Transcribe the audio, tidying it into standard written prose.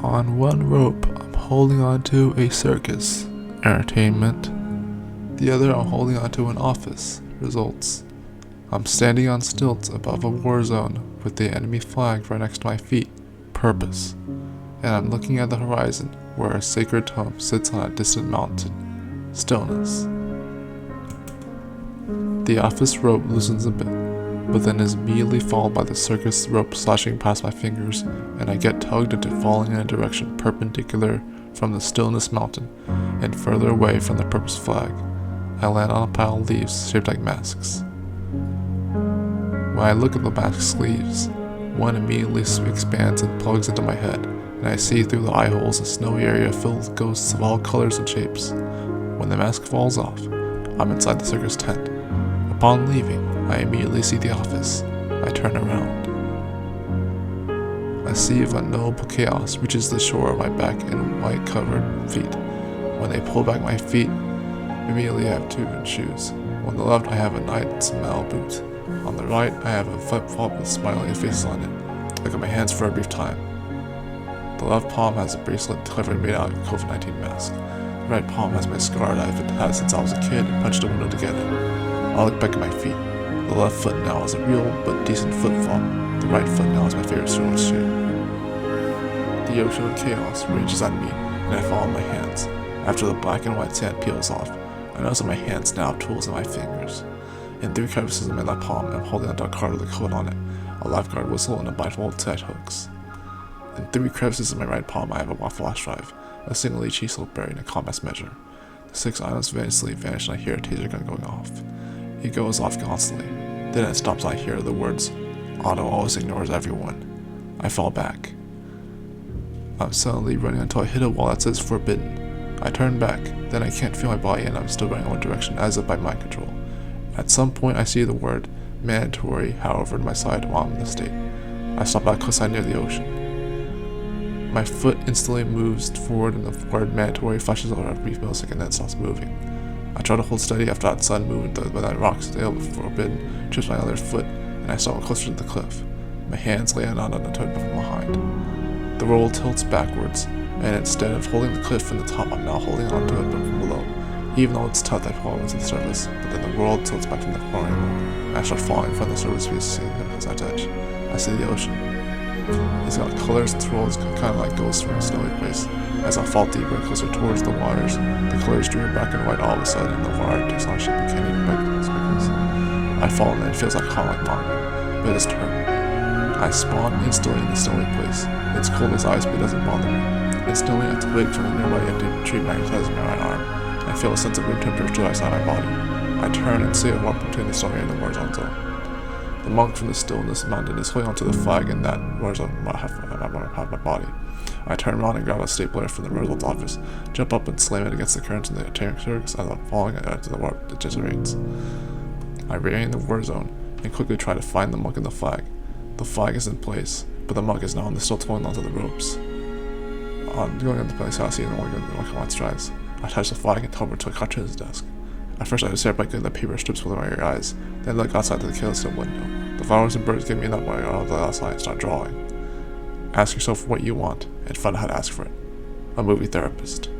On one rope, I'm holding onto a circus, entertainment. The other, I'm holding onto an office, results. I'm standing on stilts above a war zone with the enemy flag right next to my feet, purpose. And I'm looking at the horizon where a sacred tome sits on a distant mountain, stillness. The office rope loosens a bit, but then is immediately followed by the circus rope slashing past my fingers, and I get tugged into falling in a direction perpendicular from the stillness mountain and further away from the purpose flag. I land on a pile of leaves shaped like masks. When I look at the mask's sleeves, one immediately expands and plugs into my head, and I see through the eye holes a snowy area filled with ghosts of all colors and shapes. When the mask falls off, I'm inside the circus tent. Upon leaving, I immediately see the office. I turn around. A sea of unknowable chaos reaches the shore of my back and white-covered feet. When they pull back my feet, immediately I have two shoes. On the left, I have a night smell boot. On the right, I have a flip-flop with smiley faces on it. Look at my hands for a brief time. The left palm has a bracelet cleverly made out of a COVID-19 mask. The right palm has my scar that I've had since I was a kid and punched a window to get in. I look back at my feet. The left foot now is a real but decent flip-flop. The right foot now is my favorite sort of shoe. The ocean of chaos rages at me, and I fall on my hands. After the black and white sand peels off, I notice that my hands now have tools in my fingers. In 3 crevices in my left palm, I'm holding onto a card with a code on it, a lifeguard whistle, and a blindfold tight hooks. In 3 crevices in my right palm, I have a flash drive, a single HE slope bearing, and a compass measure. The 6 items eventually vanish, and I hear a taser gun going off. It goes off constantly. Then it stops, and I hear the words, "Otto always ignores everyone." I fall back. I'm suddenly running until I hit a wall that says forbidden. I turn back, then I can't feel my body and I'm still running in one direction as if by mind control. At some point I see the word mandatory however to my side while I'm in the state. I stop at a cliffside near the ocean. My foot instantly moves forward and the word mandatory flashes over a brief millisecond and then stops moving. I try to hold steady after that sudden movement but that rock tail forbidden trips my other foot and I stumble closer to the cliff. My hands lay out on the toe from behind. The roll tilts backwards, and instead of holding the cliff from the top, I'm now holding onto it from below. Even though it's tough, I fall into the surface, but then the world tilts back from the flooring, and I start falling from the surface as I touch. I see the ocean. It's got colors and swirls, kind of like ghosts from a snowy place. As I fall deeper and closer towards the waters, the colors stream back and white all of a sudden, and the water takes on a shape of candy speckles. I fall and it feels like calm like mine, but it's turned. I spawn instantly in the snowy place. It's cold as ice, but it doesn't bother me. Instantly, a twig from a nearby empty tree magnetizes my right arm. I feel a sense of room temperature outside my body. I turn and see a warp between the snowy and the warzone zone. The monk from the stillness mountain is holding onto the flag in that warzone half my body. I turn around and grab a stapler from the Roosevelt's office, jump up and slam it against the currents in the circus as I'm falling into the warp that generates. I regain the warzone and quickly try to find the monk in the flag. The flag is in place, but the monk is now still holding onto the ropes. On going into place, I see the monk in my strides. I touch the flag and hover to a couch to his desk. At first, I stare back at the paper strips with my eyes, then look outside to the careless window. The flowers and birds give me enough when I go out outside and start drawing. Ask yourself what you want, and find out how to ask for it. A movie therapist.